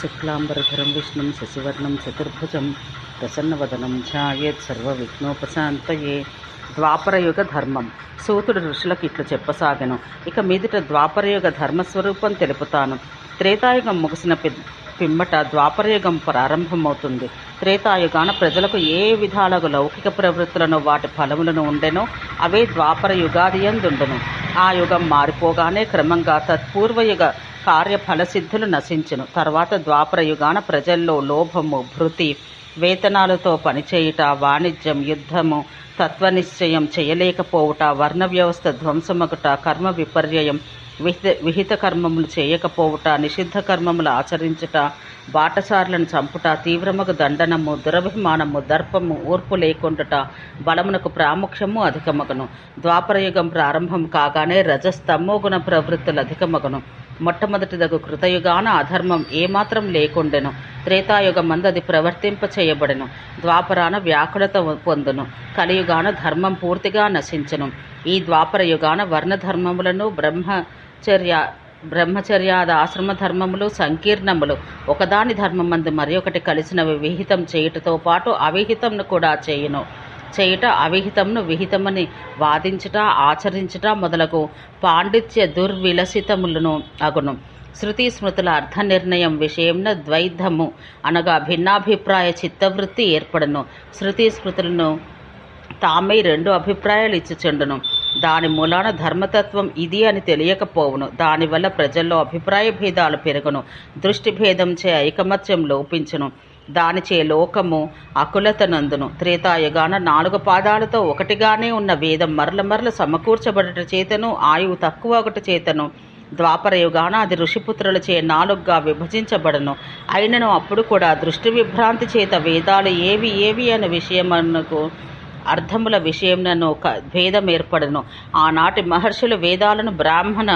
శుక్లాంబరధరం విష్ణుం శశివర్ణం చతుర్భుజం ప్రసన్నవదనం ధ్యాయేత్ సర్వవిఘ్నోపశాంతయే. ద్వాపరయుగ ధర్మం. సూతుడు ఋషులకు ఇట్లు చెప్పసాగెను. ఇక మీదట ద్వాపరయుగ ధర్మస్వరూపం తెలుపుతాను. త్రేతాయుగం ముగిసిన పిమ్మట ద్వాపరయుగం ప్రారంభమవుతుంది. త్రేతాయుగాన ప్రజలకు ఏ విధాలకు లౌకిక ప్రవృత్తులను వాటి ఫలములను ఉండెనో అవే ద్వాపర యుగాదియందుండును. ఆ యుగం మారిపోగానే క్రమంగా తత్పూర్వయుగ కార్యఫలసిద్ధులు నశించును. తర్వాత ద్వాపర యుగాన ప్రజల్లో లోభము, భృతి, వేతనాలతో పనిచేయుట, వాణిజ్యం, యుద్ధము, తత్వనిశ్చయం చేయలేకపోవుట, వర్ణ వ్యవస్థ ధ్వంసమగుట, కర్మ విపర్యయం, విహిత కర్మములు చేయకపోవుట, నిషిద్ధ కర్మములు ఆచరించుట, బాటసారులను చంపుట, తీవ్రముగు దండనము, దురభిమానము, దర్పము, ఓర్పు లేకుండుట, బలమునకు ప్రాముఖ్యము అధికమగును. ద్వాపరయుగం ప్రారంభం కాగానే రజస్తమో గుణ ప్రవృత్తులు అధికమగును. మొట్టమొదటిదగు కృతయుగాన అధర్మం ఏమాత్రం లేకుండెను. త్రేతాయుగమందు అది ప్రవర్తింప చేయబడెను. ద్వాపరాన వ్యాకులత పొందును. కలియుగాన ధర్మం పూర్తిగా నశించును. ఈ ద్వాపర యుగాన వర్ణధర్మములను బ్రహ్మచర్యాద ఆశ్రమ ధర్మములు సంకీర్ణములు ఒకదాని ధర్మమందు మరి ఒకటి కలిసినవి విహితం చేయుటతో పాటు అవిహితంను కూడా చేయుట అవిహితంను విహితమని వాదించుట, ఆచరించుట మొదలగు పాండిత్య దుర్విలసితములను అగును. శృతి స్మృతుల అర్థ నిర్ణయం విషయంన ద్వైధము అనగా భిన్నాభిప్రాయ చిత్తవృత్తి ఏర్పడను. శృతి స్మృతులను తామై రెండు అభిప్రాయాలు ఇచ్చుచుండును. దాని మూలాన ధర్మతత్వం ఇది అని తెలియకపోవును. దానివల్ల ప్రజల్లో అభిప్రాయ భేదాలు పెరుగును. దృష్టి భేదంచే ఐకమత్యం లోపించును. దానిచే లోకము అకులతనందును. త్రేతాయుగాన 4 పాదాలతో ఒకటిగానే ఉన్న వేదం మరల సమకూర్చబడట చేతను, ఆయువు తక్కువ ఒకటి చేతను ద్వాపరయుగాన అది ఋషిపుత్రులచే 4గా విభజించబడను. అయినను అప్పుడు కూడా దృష్టి విభ్రాంతి చేత వేదాలు ఏవి అనే విషయమునకు అర్థముల విషయంలో భేదం ఏర్పడను. ఆనాటి మహర్షులు వేదాలను బ్రాహ్మణ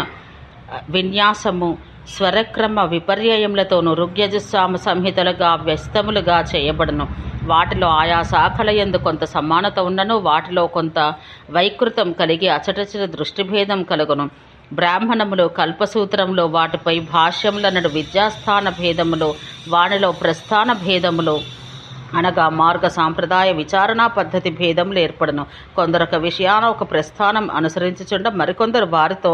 విన్యాసము, స్వరక్రమ విపర్యయములతోనూ ఋగ్యజుస్సామ సంహితలుగా వ్యస్తములుగా చేయబడను. వాటిలో ఆయా శాఖల యందు కొంత సమానత ఉన్నను, వాటిలో కొంత వైకృతం కలిగి అచటచట దృష్టిభేదం కలుగును. బ్రాహ్మణములు కల్పసూత్రంలో వాటిపై భాష్యములనడు విద్యాస్థాన భేదములు, వానిలో ప్రస్థాన భేదములు అనగా మార్గ సాంప్రదాయ విచారణా పద్ధతి భేదములు ఏర్పడను. కొందరొక విషయాన ఒక ప్రస్థానం అనుసరించుచుండ మరికొందరు వారితో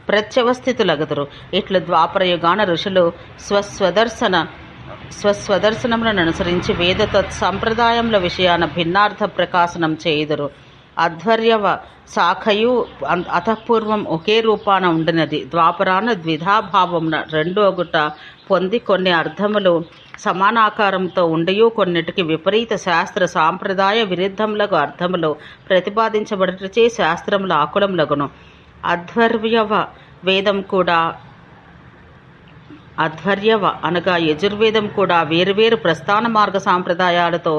ప్రత్యవస్థితులగుదురు. ఇట్లు ద్వాపరయుగాన ఋషులు స్వస్వదర్శనములను అనుసరించి వేద సంప్రదాయముల విషయాన భిన్నార్థ ప్రకాశనం చేయుదురు. అధ్వర్యవ శాఖయు అతఃపూర్వం ఒకే రూపాన ఉండినది. ద్వాపరాన ద్విధాభావమున 2 ఒకట పొంది కొన్ని అర్థములు సమానాకారంతో ఉండియు కొన్నిటికి విపరీత శాస్త్ర సాంప్రదాయ విరుద్ధములకు అర్థములు ప్రతిపాదించబడటచే శాస్త్రముల ఆకులములగును. అధ్వర్యవ అనగా యజుర్వేదం కూడా వేరువేరు ప్రస్థాన మార్గ సాంప్రదాయాలతో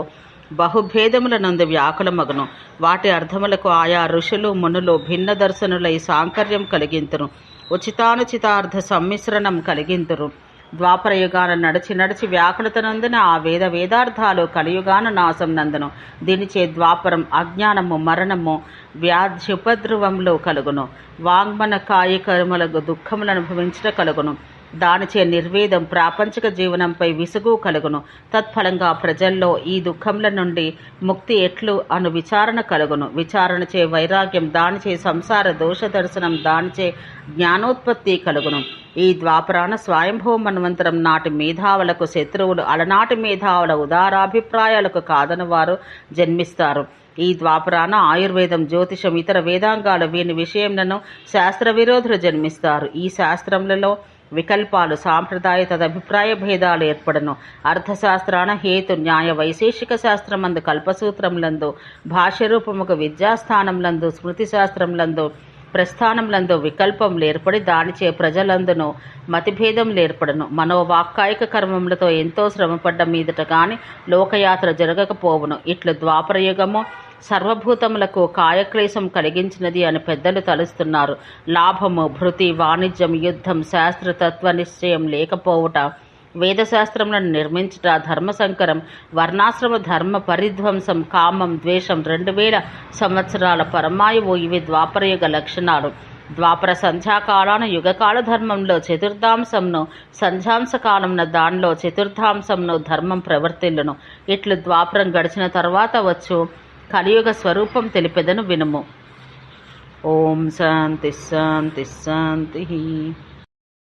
బహుభేదముల నందు వ్యాకులమగును. వాటి అర్థములకు ఆయా ఋషులు మునులు భిన్న దర్శనులై సాంకర్యం కలిగింతురు, ఉచితానుచితార్థ సమ్మిశ్రణం కలిగింతురు. ద్వాపరయుగాన నడిచి వ్యాకులతనందున ఆ వేదార్థాలు కలియుగాన నాశం నందును. దీనిచే ద్వాపరం అజ్ఞానము, మరణము, వ్యాధ్యుపద్రువములు కలుగును. వాంగ్మన కాయకర్మలకు దుఃఖములు అనుభవించట కలుగును. దానిచే నిర్వేదం, ప్రాపంచిక జీవనంపై విసుగు కలుగును. తత్ఫలంగా ప్రజల్లో ఈ దుఃఖముల నుండి ముక్తి ఎట్లు అను విచారణ కలుగును. విచారణచే వైరాగ్యం, దానిచే సంసార దోష దర్శనం, దానిచే జ్ఞానోత్పత్తి కలుగును. ఈ ద్వాపరాన స్వయంభవ మన్వంతరం నాటి మేధావులకు శత్రువులు, అలనాటి మేధావుల ఉదారాభిప్రాయాలకు కాదని వారు జన్మిస్తారు. ఈ ద్వాపరాన ఆయుర్వేదం, జ్యోతిషం, ఇతర వేదాంగాలు వీని విషయంలో శాస్త్ర విరోధులు జన్మిస్తారు. ఈ శాస్త్రములలో వికల్పాలు, సాంప్రదాయ తదభిప్రాయ భేదాలు ఏర్పడను. అర్థశాస్త్రాన హేతు, న్యాయ, వైశేషిక శాస్త్రమందు, కల్పసూత్రములందు, భాష్యరూపముకు విద్యాస్థానములందు, స్మృతి శాస్త్రములందు, ప్రస్థానములందు వికల్పములు ఏర్పడి దానిచే ప్రజలందును మతిభేదములు ఏర్పడను. మనోవాక్కాయిక కర్మములతో ఎంతో శ్రమపడ్డ మీదట కానీ లోకయాత్ర జరగకపోవును. ఇట్లు ద్వాపరయుగము సర్వభూతములకు కాయక్లేశం కలిగించినది అని పెద్దలు తలుస్తున్నారు. లాభము, భృతి, వాణిజ్యం, యుద్ధం, శాస్త్రతత్వ నిశ్చయం లేకపోవుట, వేదశాస్త్రములను నిర్మించుట, ధర్మసంకరం, వర్ణాశ్రమ ధర్మ పరిధ్వంసం, కామం, ద్వేషం, 2000 సంవత్సరాల పరమాయువు ఇవి ద్వాపరయుగ లక్షణాలు. ద్వాపర సంధ్యాకాలాన యుగకాల ధర్మంలో చతుర్థాంశంను, సంధ్యాంశ కాలంన దానిలో చతుర్థాంశంను ధర్మం ప్రవర్తిల్లును. ఇట్లు ద్వాపరం గడిచిన తర్వాత వచ్చు కలియుగ స్వరూపం తెలిపెదను వినుము. ఓం శాంతి శాంతి శాంతి.